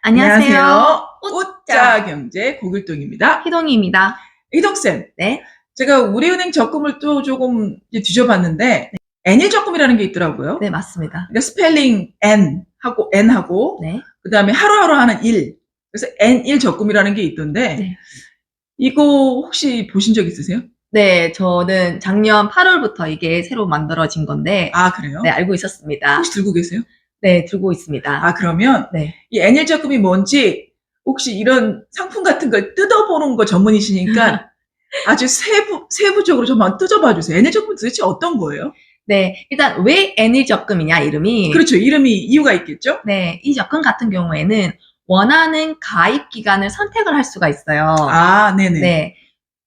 안녕하세요. 오짜 경제 고길동입니다. 희동입니다. 희동쌤, 네. 제가 우리은행 적금을 또 조금 이제 뒤져봤는데, N일 적금이라는 게 있더라고요. 네, 맞습니다. 그러니까 스펠링 N하고, 네. 그 다음에 하루하루 하는 일. 그래서 N일 적금이라는 게 있던데, 네. 이거 혹시 보신 적 있으세요? 네, 저는 작년 8월부터 이게 새로 만들어진 건데, 아, 그래요? 네, 알고 있었습니다. 혹시 들고 계세요? 네, 들고 있습니다. 아, 그러면 네. 이 N일 적금이 뭔지 혹시 이런 상품 같은 걸 뜯어보는 거 전문이시니까 아주 세부적으로 좀 한번 뜯어봐 주세요. N일 적금 도대체 어떤 거예요? 네, 일단 왜 N일 적금이냐, 이름이. 그렇죠. 이름이 이유가 있겠죠? 네, 이 적금 같은 경우에는 원하는 가입 기간을 선택을 할 수가 있어요. 아, 네네. 네,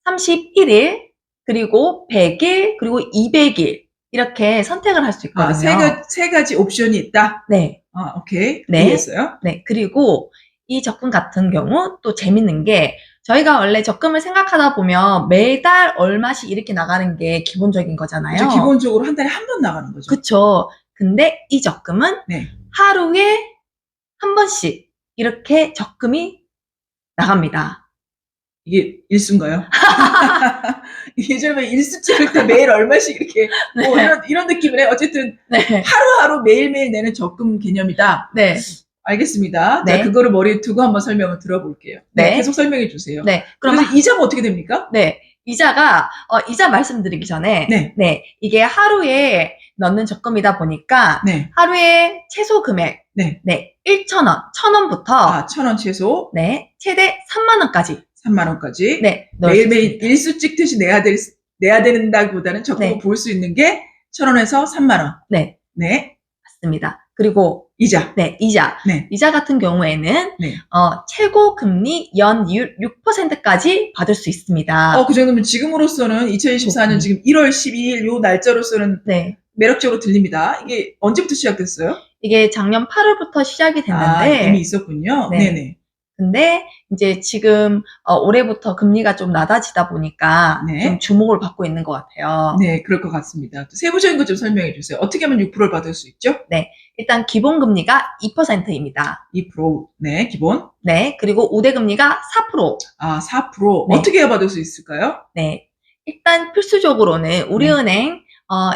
31일, 그리고 100일, 그리고 200일. 이렇게 선택을 할 수 아, 있거든요. 세 가지 옵션이 있다? 네. 아, 오케이. 네. 이해했어요? 네. 그리고 이 적금 같은 경우 또 재밌는 게 저희가 원래 적금을 생각하다 보면 매달 얼마씩 이렇게 나가는 게 기본적인 거잖아요. 그렇죠. 기본적으로 한 달에 한 번 나가는 거죠. 그쵸. 근데 이 적금은 네. 하루에 한 번씩 이렇게 적금이 나갑니다. 이게 일수인가요? 예전에 일수 찍을 때 매일 얼마씩 이렇게 뭐 네. 이런 느낌이네. 어쨌든 네. 하루하루 매일매일 내는 적금 개념이다. 네. 알겠습니다. 네. 자, 그거를 머리에 두고 한번 설명을 들어볼게요. 네. 네. 계속 설명해 주세요. 네. 그래서 이자가 어떻게 됩니까? 네. 이자가, 이자 말씀드리기 전에, 네. 이게 하루에 넣는 적금이다 보니까, 네. 하루에 최소 금액, 네. 1,000원, 1,000원부터, 아, 1,000원 최소. 네, 최대 3만원까지, 3만 원까지. 네, 매일매일 일수 찍듯이 내야 된다기보다는 적금을 네. 볼 수 있는 게 1,000원에서 3만 원. 네, 네. 맞습니다. 그리고, 이자. 네, 이자. 네. 이자 같은 경우에는, 네. 최고 금리 연이율 6%까지 받을 수 있습니다. 그 정도면 지금으로서는 2024년 지금 1월 12일 요 날짜로서는 네. 매력적으로 들립니다. 이게 언제부터 시작됐어요? 이게 작년 8월부터 시작이 됐는데, 이미 있었군요. 네. 네네. 근데 이제 지금 올해부터 금리가 좀 낮아지다 보니까 네. 좀 주목을 받고 있는 것 같아요. 네, 그럴 것 같습니다. 또 세부적인 것 좀 설명해 주세요. 어떻게 하면 6%를 받을 수 있죠? 네, 일단 기본 금리가 2%입니다. 2%, 네, 기본. 네, 그리고 우대 금리가 4%. 아, 4%. 네. 어떻게 해야 받을 수 있을까요? 네, 일단 필수적으로는 우리은행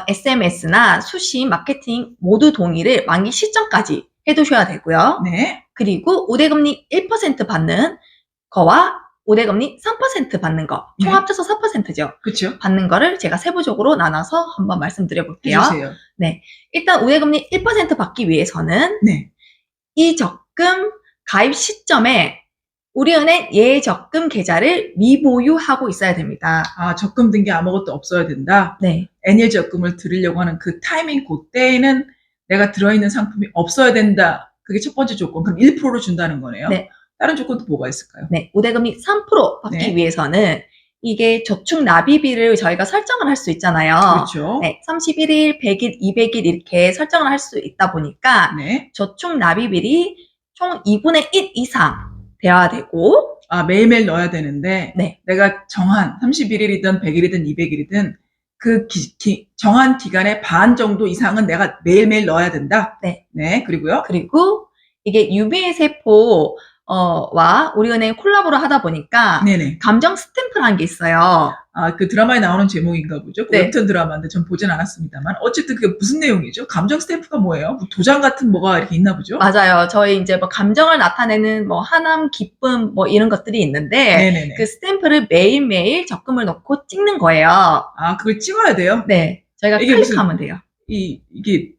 SMS나 수시, 마케팅 모두 동의를 만기 시점까지 해두셔야 되고요. 네. 그리고 우대금리 1% 받는 거와 우대금리 3% 받는 거, 총 네. 합쳐서 4%죠. 그렇죠. 받는 거를 제가 세부적으로 나눠서 한번 말씀드려 볼게요. 해주세요. 네, 일단 우대금리 1% 받기 위해서는 네. 이 적금 가입 시점에 우리은행 예적금 계좌를 미보유하고 있어야 됩니다. 아, 적금 든 게 아무것도 없어야 된다. 네, N일 적금을 들으려고 하는 그 타이밍 그때에는 내가 들어있는 상품이 없어야 된다. 그게 첫 번째 조건. 그럼 1%를 준다는 거네요. 네. 다른 조건도 뭐가 있을까요? 네, 우대금리 3% 받기 네. 위해서는 이게 저축 납입일을 저희가 설정을 할 수 있잖아요. 그렇죠. 네, 31일, 100일, 200일 이렇게 설정을 할 수 있다 보니까 네. 저축 납입일이 총 2분의 1 이상 되어야 되고, 아, 매일매일 넣어야 되는데 네, 내가 정한 31일이든 100일이든 200일이든 그 정한 기간의 반 정도 이상은 내가 매일매일 넣어야 된다. 네. 네, 그리고요. 그리고 이게 유비의 세포 와 우리은행 콜라보를 하다 보니까 네네. 감정 스탬프라는 게 있어요. 아, 그 드라마에 나오는 제목인가 보죠. 그 네. 웹툰 드라마인데 전 보진 않았습니다만 어쨌든 그게 무슨 내용이죠? 감정 스탬프가 뭐예요? 뭐 도장 같은 뭐가 이렇게 있나 보죠? 맞아요. 저희 이제 뭐 감정을 나타내는 뭐 하남, 기쁨 뭐 이런 것들이 있는데 네네네. 그 스탬프를 매일매일 적금을 넣고 찍는 거예요. 아, 그걸 찍어야 돼요? 네. 저희가 이게 클릭하면 돼요. 이게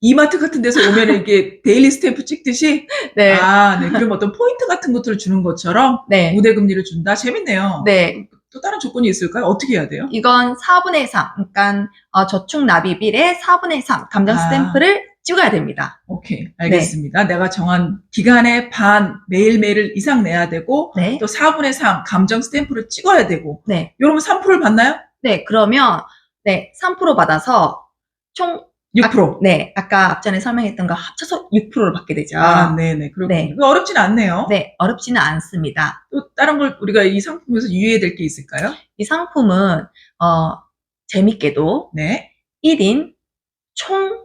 이마트 같은 데서 오면 이게 데일리 스탬프 찍듯이? 네. 아, 네. 그럼 어떤 포인트 같은 것들을 주는 것처럼 네. 우대금리를 준다? 재밌네요. 네. 또 다른 조건이 있을까요? 어떻게 해야 돼요? 이건 4분의 3, 그러니까 저축 납입일의 4분의 3 감정 스탬프를 찍어야 됩니다. 오케이, 알겠습니다. 내가 정한 기간의 반 매일매일 이상 내야 되고 네. 또 4분의 3 감정 스탬프를 찍어야 되고 네. 이러면 3%를 받나요? 네. 그러면 네, 3% 받아서 총 6%. 네, 아까 앞전에 설명했던 거 합쳐서 6%를 받게 되죠. 아, 네네. 그렇군요. 네. 어렵진 않네요. 네, 어렵지는 않습니다. 또 다른 걸 우리가 이 상품에서 유의해야 될 게 있을까요? 이 상품은 재밌게도 네. 1인 총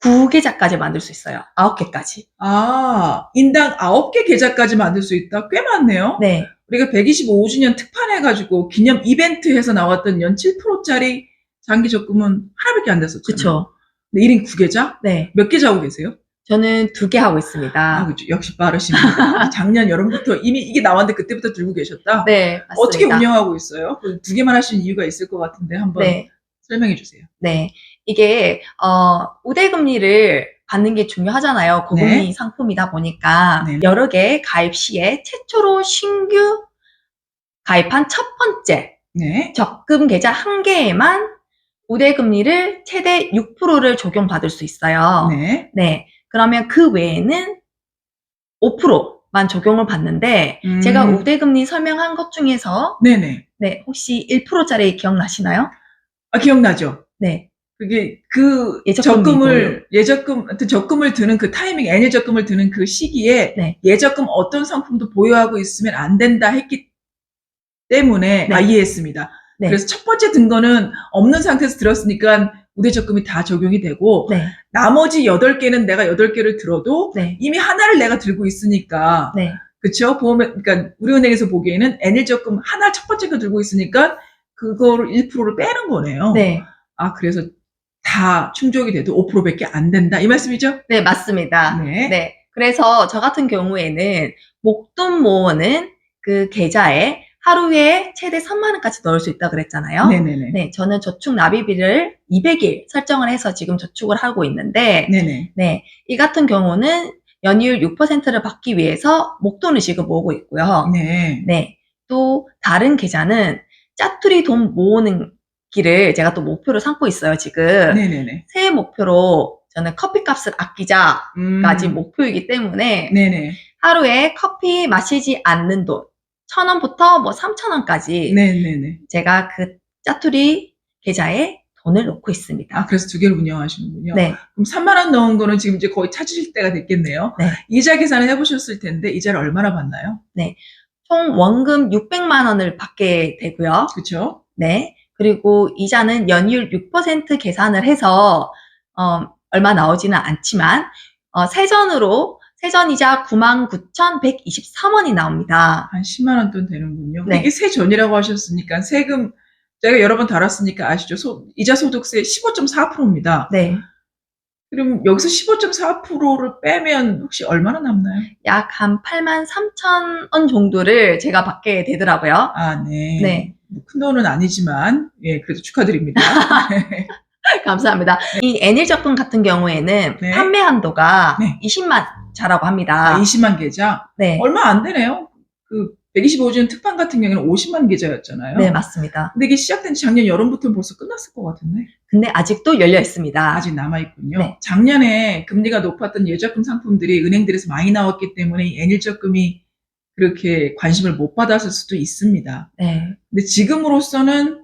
9계좌까지 만들 수 있어요. 9개까지. 아, 인당 9개 계좌까지 만들 수 있다? 꽤 많네요. 네. 우리가 125주년 특판해가지고 기념 이벤트 해서 나왔던 연 7%짜리 장기 적금은 하나밖에 안 됐었잖아요. 그쵸. 네, 1인 9계좌? 네. 몇 계좌 하고 계세요? 저는 2개 하고 있습니다. 아, 그죠. 역시 빠르십니다. 작년 여름부터 이미 이게 나왔는데 그때부터 들고 계셨다? 네, 맞습니다. 어떻게 운영하고 있어요? 그 2개만 하시는 이유가 있을 것 같은데 한번 네. 설명해 주세요. 네. 이게, 우대금리를 받는 게 중요하잖아요. 고금리 네. 상품이다 보니까. 네. 여러 개 가입 시에 최초로 신규 가입한 첫 번째 네. 적금 적금 계좌 1개에만 우대금리를 최대 6%를 적용받을 수 있어요. 네. 네. 그러면 그 외에는 5%만 적용을 받는데, 제가 우대금리 설명한 것 중에서, 네네. 네, 혹시 1%짜리 기억나시나요? 아, 기억나죠? 네. 그게 그 예적금이고요. 적금을 드는 그 타이밍, N일 적금을 드는 그 시기에 네. 예적금 어떤 상품도 보유하고 있으면 안 된다 했기 때문에 네. 이해했습니다. 네. 그래서 첫 번째 든 거는 없는 상태에서 들었으니까 우대적금이 다 적용이 되고 네. 나머지 8개는 내가 8개를 들어도 네. 이미 하나를 내가 들고 있으니까 네. 그쵸? 그러니까 우리은행에서 보기에는 N일 적금 하나 첫 번째 거 들고 있으니까 그거를 1%를 빼는 거네요. 네. 아, 그래서 다 충족이 돼도 5%밖에 안 된다. 이 말씀이죠? 네, 맞습니다. 네. 네. 그래서 저 같은 경우에는 목돈 모으는 그 계좌에 하루에 최대 3만 원까지 넣을 수 있다 그랬잖아요. 네네네. 네, 저는 저축 납입일을 200일 설정을 해서 지금 저축을 하고 있는데, 네네. 네, 이 같은 경우는 연이율 6%를 받기 위해서 목돈을 지금 모으고 있고요. 네. 네, 또 다른 계좌는 짜투리 돈 모으는 길을 제가 또 목표로 삼고 있어요, 지금. 네네네. 새해 목표로 저는 커피값을 아끼자까지 목표이기 때문에 네네. 하루에 커피 마시지 않는 돈 1,000원부터 뭐 3,000원까지 네네네. 제가 그 짜투리 계좌에 돈을 넣고 있습니다. 아, 그래서 2개를 운영하시는군요. 네, 그럼 3만 원 넣은 거는 지금 이제 거의 찾으실 때가 됐겠네요. 네. 이자 계산을 해보셨을 텐데 이자를 얼마나 받나요? 총 원금 600만 원을 받게 되고요. 그렇죠? 네. 그리고 이자는 연이율 6% 계산을 해서 얼마 나오지는 않지만 세전이자 99,123원이 나옵니다. 한 10만 원 돈 되는군요. 네. 이게 세전이라고 하셨으니까 세금 제가 여러 번 다뤘으니까 아시죠? 이자 소득세 15.4%입니다. 네. 그럼 여기서 15.4%를 빼면 혹시 얼마나 남나요? 약 한 83,000원 정도를 제가 받게 되더라고요. 아, 네. 네. 뭐큰 돈은 아니지만, 예, 그래도 축하드립니다. 감사합니다. 이 N일 적금 같은 경우에는 네. 판매 한도가 네. 20만 자라고 합니다. 20만 계좌? 네. 얼마 안 되네요. 그 125주년 특판 같은 경우에는 50만 계좌였잖아요. 네, 맞습니다. 근데 이게 시작된 지 작년 여름부터 벌써 끝났을 것 같은데 근데 아직도 열려 있습니다. 아직 남아있군요. 네. 작년에 금리가 높았던 예적금 상품들이 은행들에서 많이 나왔기 때문에 이 N일적금이 그렇게 관심을 못 받았을 수도 있습니다. 네. 근데 지금으로서는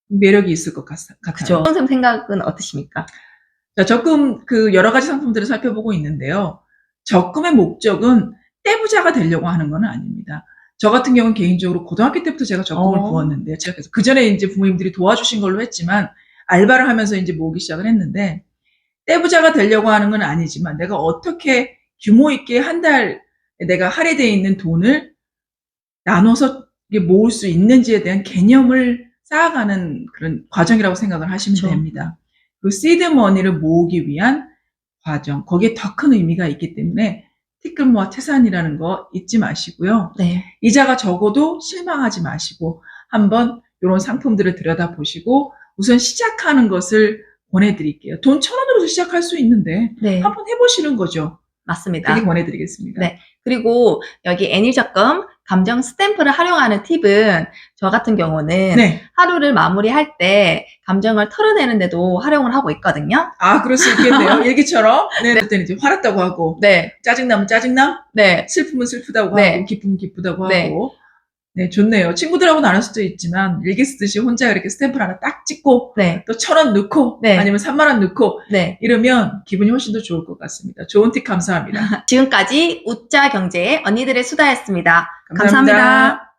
매력이 있을 것 같아요. 그죠. 선생님 생각은 어떠십니까? 자, 적금 그 여러 가지 상품들을 살펴보고 있는데요. 적금의 목적은 떼부자가 되려고 하는 건 아닙니다. 저 같은 경우는 개인적으로 고등학교 때부터 제가 적금을 부었는데요. 제가 그래서 그 전에 이제 부모님들이 도와주신 걸로 했지만 알바를 하면서 이제 모으기 시작을 했는데 떼부자가 되려고 하는 건 아니지만 내가 어떻게 규모 있게 한 달 내가 할애되어 있는 돈을 나눠서 모을 수 있는지에 대한 개념을 쌓아가는 그런 과정이라고 생각을 하시면 그렇죠. 됩니다. 그 시드머니를 모으기 위한 과정, 거기에 더 큰 의미가 있기 때문에 티끌모아 태산이라는 거 잊지 마시고요. 네. 이자가 적어도 실망하지 마시고 한번 이런 상품들을 들여다보시고 우선 시작하는 것을 권해드릴게요. 돈 1,000원으로도 시작할 수 있는데 네. 한번 해보시는 거죠. 맞습니다. 그게 권해드리겠습니다. 네. 그리고 여기 N일적금 감정 스탬프를 활용하는 팁은 저 같은 경우는 네. 하루를 마무리할 때 감정을 털어내는데도 활용을 하고 있거든요. 아, 그럴 수 있겠네요. 일기처럼. 네. 그때는 이제 화났다고 하고, 네. 짜증나면 짜증남, 네. 슬프면 슬프다고 네. 하고, 기쁘면 기쁘다고 네. 하고. 네, 좋네요. 친구들하고 나눌 수도 있지만, 일기 쓰듯이 혼자 이렇게 스탬프를 하나 딱 찍고, 네. 또 1,000원 넣고, 네. 아니면 3만 원 넣고, 네. 이러면 기분이 훨씬 더 좋을 것 같습니다. 좋은 팁 감사합니다. 지금까지 웃자 경제의 언니들의 수다였습니다. 감사합니다.